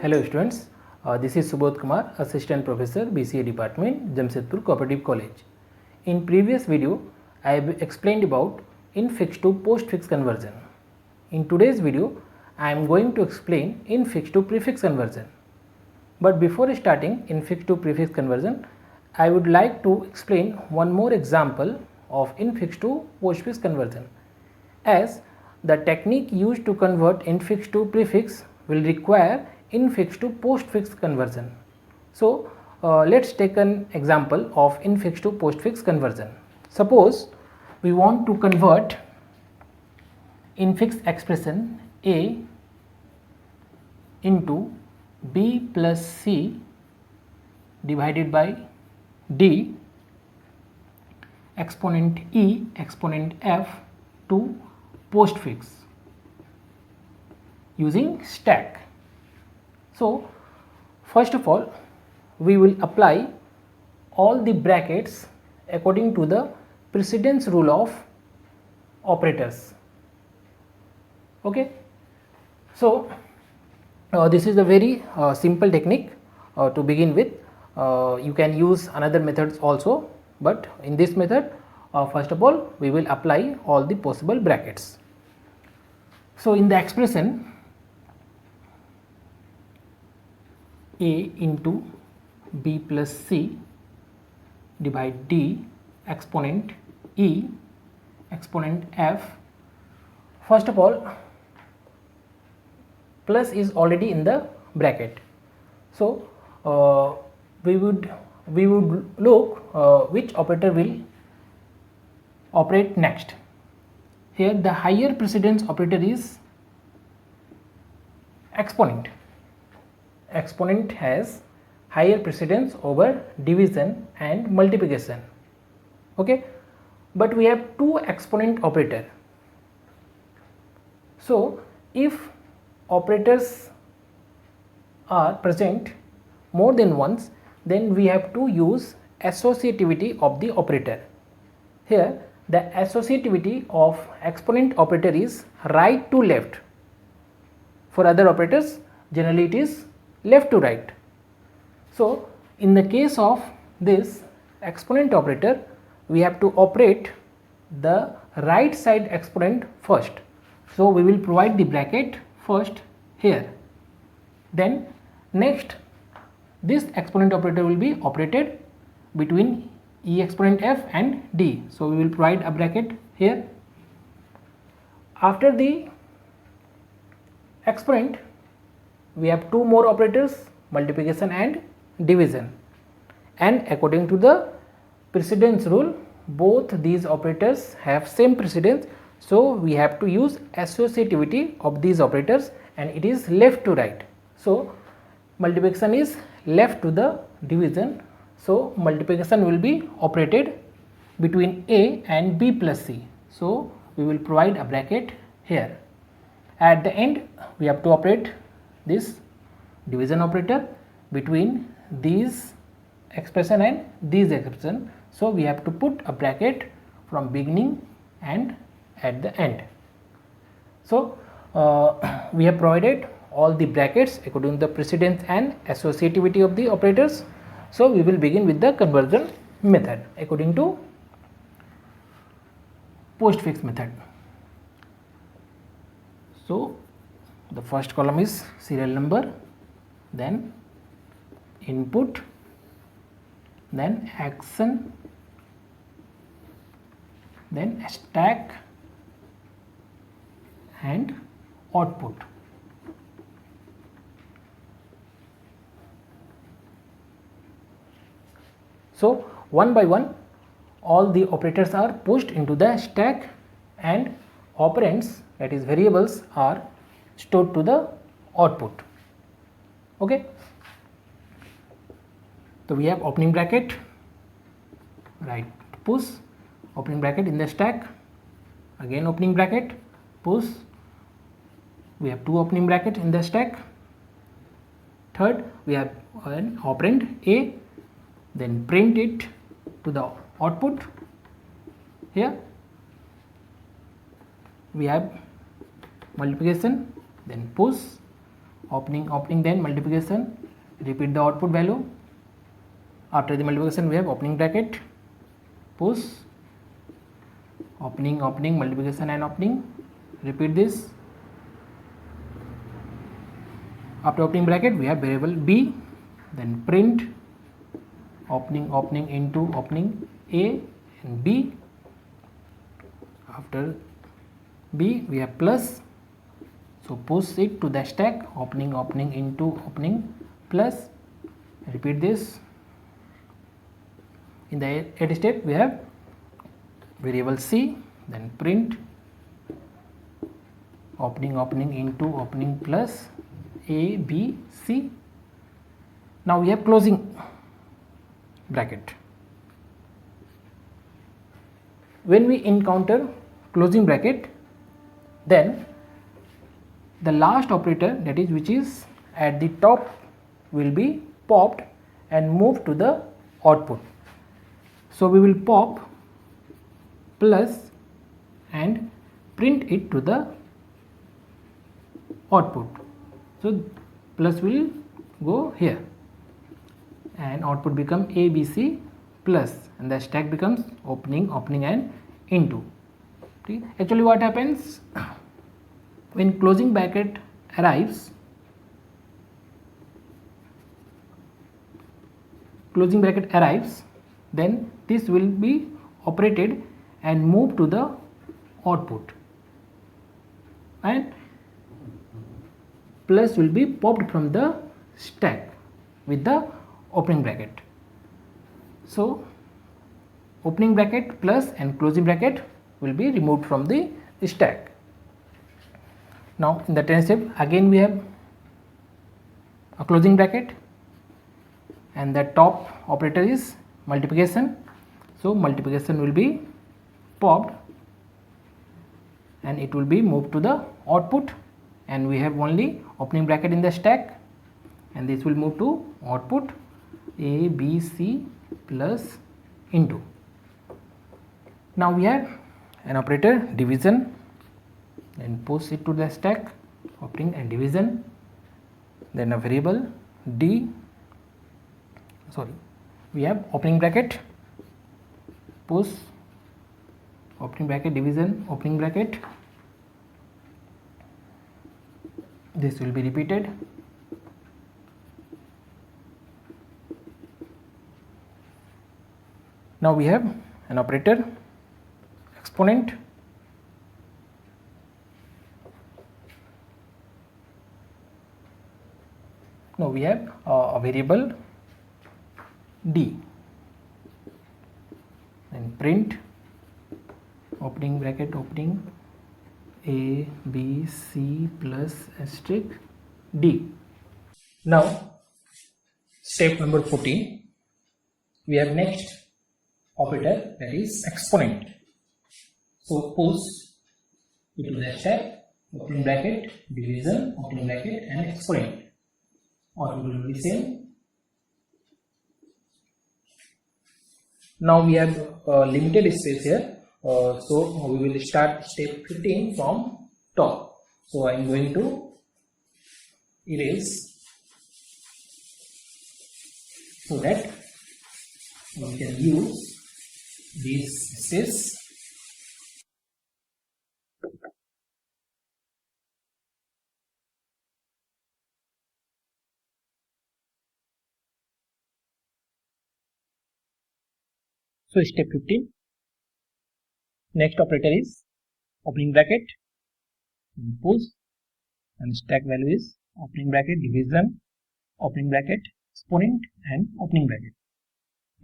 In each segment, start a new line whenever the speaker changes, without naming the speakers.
Hello students, this is Subodh Kumar, Assistant Professor, BCA Department, Jamshedpur Cooperative College. In previous video, I have explained about infix to postfix conversion. In today's video, I am going to explain infix to prefix conversion. But before starting infix to prefix conversion, I would like to explain one more example of infix to postfix conversion, as the technique used to convert infix to prefix will require infix to postfix conversion. So, let's take an example of infix to postfix conversion. Suppose we want to convert infix expression A into B plus C divided by D exponent E exponent F to postfix using stack. So, first of all, we will apply all the brackets according to the precedence rule of operators. Okay. So, this is a very simple technique to begin with. You can use another methods also, but in this method, first of all, we will apply all the possible brackets. So, in the expression A into B plus C divide D exponent E exponent F, first of all, plus is already in the bracket. So, we would look which operator will operate next. Here the higher precedence operator is exponent. Exponent has higher precedence over division and multiplication. Okay, but we have two exponent operator. So, if operators are present more than once, then we have to use associativity of the operator. Here the associativity of exponent operator is right to left. For other operators, generally it is left to right. So, in the case of this exponent operator, we have to operate the right side exponent first. So, we will provide the bracket first here. Then next, this exponent operator will be operated between E exponent F and D. So, we will provide a bracket here. After the exponent, we have two more operators, multiplication and division, and according to the precedence rule, both these operators have same precedence. So, we have to use associativity of these operators, and it is left to right. So, multiplication is left to the division. So, multiplication will be operated between A and B plus C. So, we will provide a bracket here. At the end, we have to operate this division operator between these expression and these expression. So, we have to put a bracket from beginning and at the end. So, we have provided all the brackets according to the precedence and associativity of the operators. So, we will begin with the conversion method according to postfix method. So, the first column is serial number, then input, then action, then stack and output. So, one by one all the operators are pushed into the stack and operands, that is variables, are stored to the output. Okay. So, we have opening bracket, right, push, opening bracket in the stack, again opening bracket, push, we have two opening brackets in the stack. Third, we have an operand A, then print it to the output. Here we have multiplication, then push, opening, then multiplication, repeat the output value. After the multiplication we have opening bracket, push, opening, multiplication and opening, repeat this. After opening bracket we have variable b, then print opening into opening a and b. After b we have plus, so push it to the stack, opening into opening plus, repeat this. In the add step we have variable c, then print opening into opening plus a b c. Now we have closing bracket. When we encounter closing bracket, then the last operator, that is which is at the top, will be popped and moved to the output. So we will pop plus and print it to the output. So plus will go here and output become ABC plus, and the stack becomes opening and into. Okay. Actually what happens when closing bracket arrives, then this will be operated and moved to the output, and plus will be popped from the stack with the opening bracket. So opening bracket plus and closing bracket will be removed from the stack. Now in the 10th step again we have a closing bracket, and the top operator is multiplication. So multiplication will be popped and it will be moved to the output, and we have only opening bracket in the stack, and this will move to output a b c plus into. Now we have an operator division, and push it to the stack, opening and division, then a variable we have opening bracket, push, opening bracket, division, opening bracket. This will be repeated. Now we have an operator exponent. Now we have a variable d, and print opening bracket, opening a b c plus asterisk d. Now step number 14, we have next operator, that is exponent. So push it to the stack, opening bracket, division, opening bracket, and exponent. Or it will be same. Now we have limited space here, so we will start step 15 from top. So I am going to erase so that we can use this space. So step 15, next operator is opening bracket, push, and stack value is opening bracket, division, opening bracket, exponent, and opening bracket.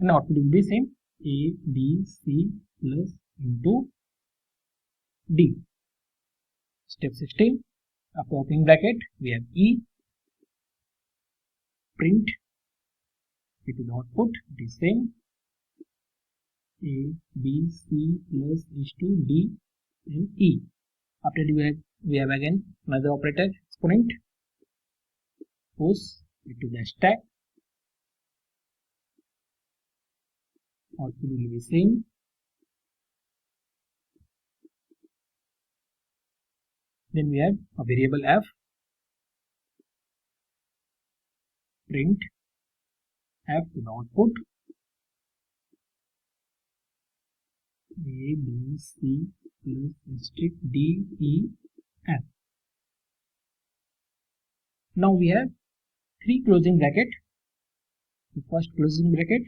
And output will be same, a b c plus into d. Step 16, after opening bracket we have e, print it to the output, it is same, a b c plus is to d and e. After we have again another operator exponent, push it to the stack, output will be same, then we have a variable f, print f to the output a b c plus asterisk d e f. Now we have three closing bracket. The first closing bracket,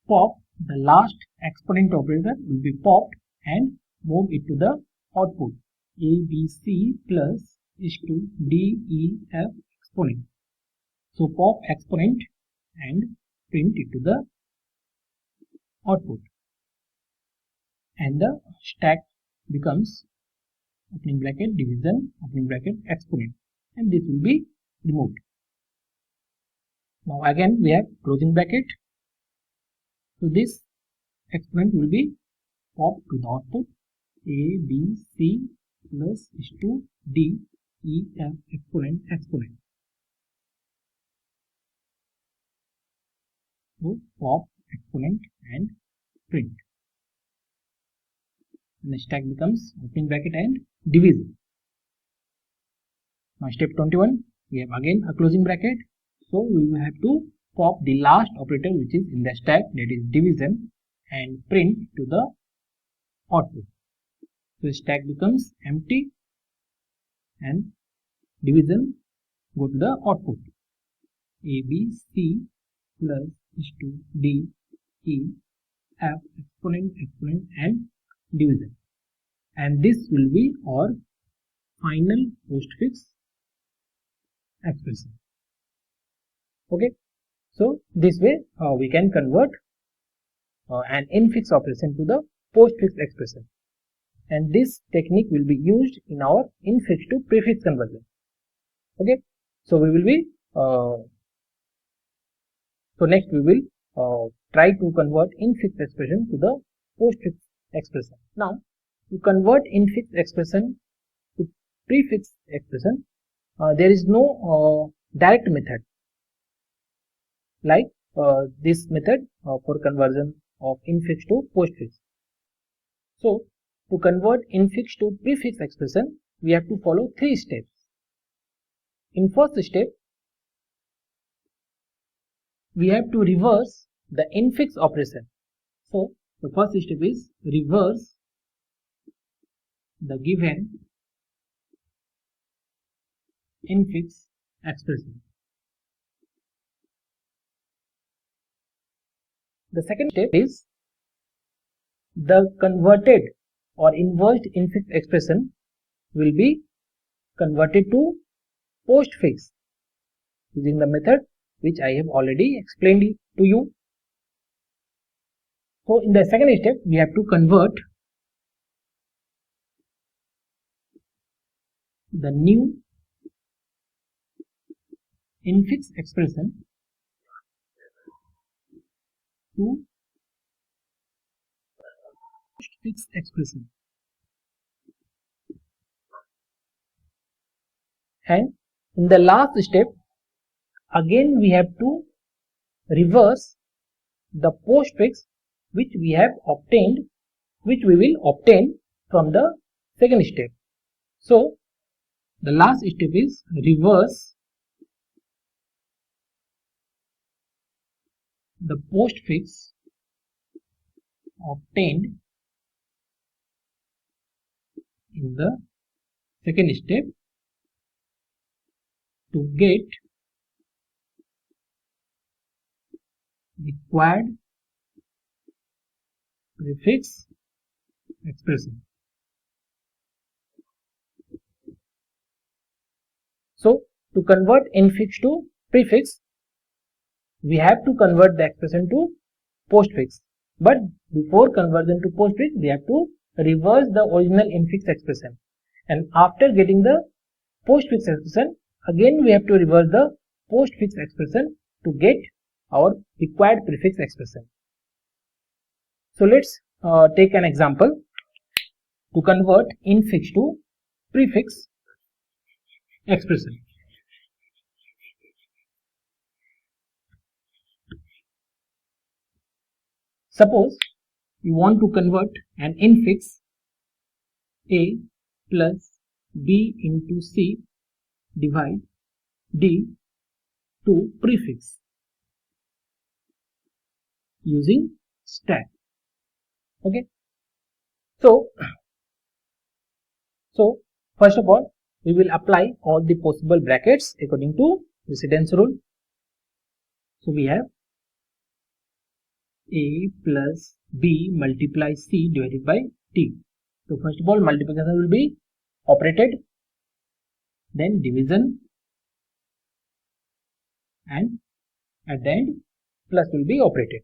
pop the last exponent operator will be popped and move it to the output a b c plus h2 d e f exponent. So pop exponent and print it to the output, and the stack becomes opening bracket division opening bracket exponent, and this will be removed. Now again we have closing bracket. So this exponent will be popped to the output a b c plus h2 d e f exponent. So pop exponent and print, and the stack becomes opening bracket and division. Now step 21, we have again a closing bracket. So we will have to pop the last operator which is in the stack, that is division, and print to the output. So stack becomes empty and division go to the output a b c plus h2 d e f exponent and division, and this will be our final postfix expression. Okay, so this way we can convert an infix operation to the postfix expression, and this technique will be used in our infix to prefix conversion. Okay, so we will be so next we will try to convert infix expression to the postfix expression. Now to convert infix expression to prefix expression, there is no direct method like this method for conversion of infix to postfix. So to convert infix to prefix expression, we have to follow three steps. In first step, we have to reverse the infix operation. So the first step is reverse the given infix expression. The second step is the converted or inversed infix expression will be converted to postfix using the method which I have already explained to you. So in the second step, we have to convert the new infix expression to postfix expression, and in the last step again we have to reverse the postfix which we will obtain from the second step. So the last step is reverse the postfix obtained in the second step to get required prefix expression. So to convert infix to prefix, we have to convert the expression to postfix, but before conversion to postfix we have to reverse the original infix expression, and after getting the postfix expression again we have to reverse the postfix expression to get our required prefix expression. So let's take an example to convert infix to prefix expression. Suppose you want to convert an infix a plus b into c divide d to prefix using stack. Okay, so first of all we will apply all the possible brackets according to precedence rule. So we have a plus b multiply c divided by t. So first of all multiplication will be operated, then division, and at the end plus will be operated.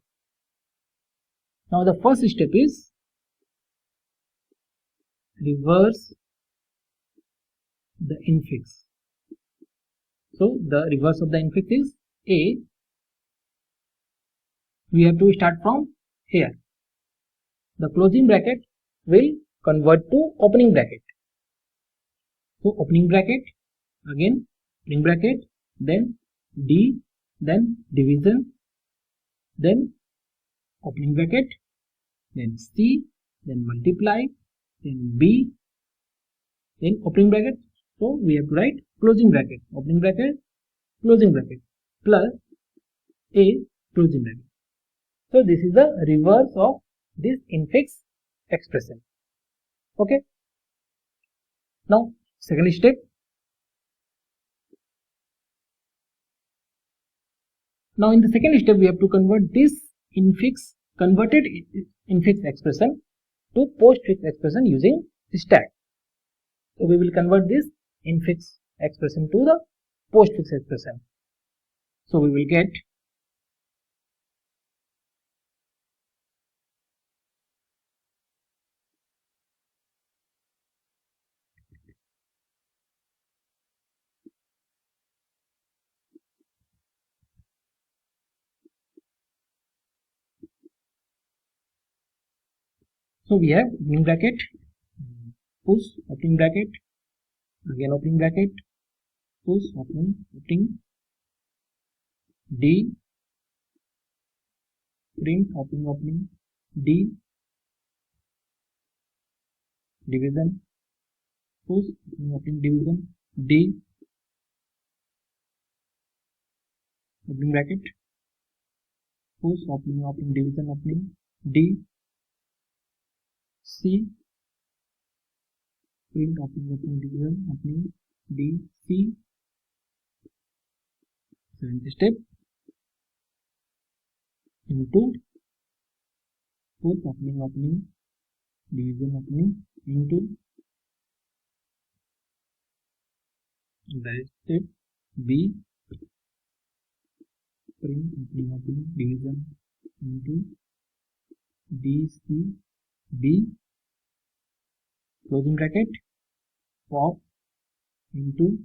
Now the first step is reverse the infix. So the reverse of the infix is a. We have to start from here. The closing bracket will convert to opening bracket. So opening bracket, again opening bracket, then d, then division, then opening bracket, then c, then multiply, then b, then opening bracket. So we have to write closing bracket, opening bracket, closing bracket, plus a closing bracket. So this is the reverse of this infix expression. Okay. Now second step. Now in the second step we have to convert this converted infix expression to postfix expression using stack. So we will convert this infix expression to the postfix expression. So we will get so we have opening bracket, push, opening bracket, again opening bracket, push, opening, d, print, opening, d, division, push, opening, division, d, opening bracket, push, opening, division, d, c, print, opening, division, d, c. Seventh step, into push, opening, division, into that step, b, print, opening, division, into d, c, b, closing bracket, pop, into,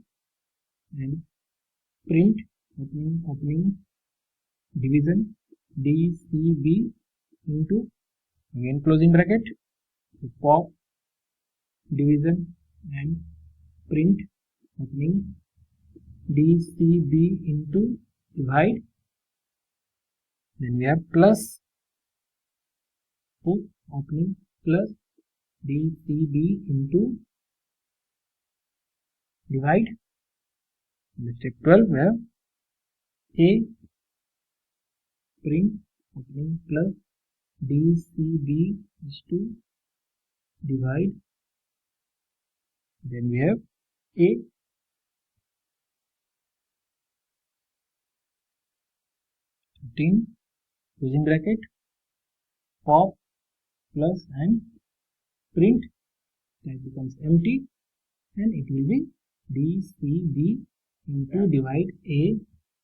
and print, opening, division, d, c, b, into, again closing bracket, pop, division, and print, opening, d, c, b, into, divide. Then we have plus, put, opening, plus, d, c, b, into, divide. In step 12 we have a, print, opening, plus, d, c, b is to divide. Then we have a, closing bracket, pop, plus, and print, that becomes empty, and it will be d, c, b into divide a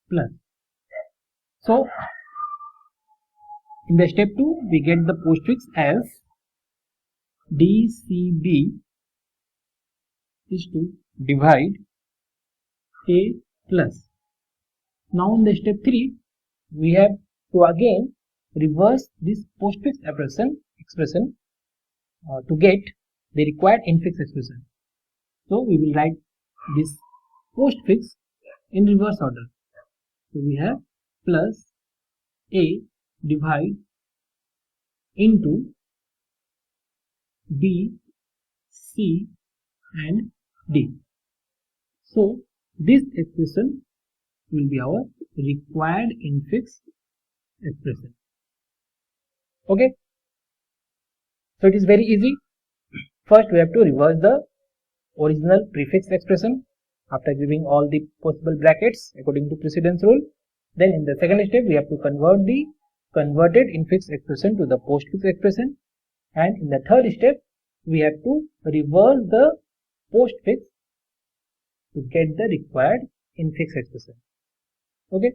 plus. So in the step 2 we get the postfix as d, c, b is to divide a plus. Now in the step 3 we have to again reverse this postfix expression to get the required infix expression. So we will write this postfix in reverse order. So we have plus a divide into b, c, and d. So this expression will be our required infix expression. Okay, so it is very easy. First we have to reverse the original prefix expression after giving all the possible brackets according to precedence rule. Then in the second step we have to convert the converted infix expression to the postfix expression, and in the third step we have to reverse the postfix to get the required infix expression. Okay,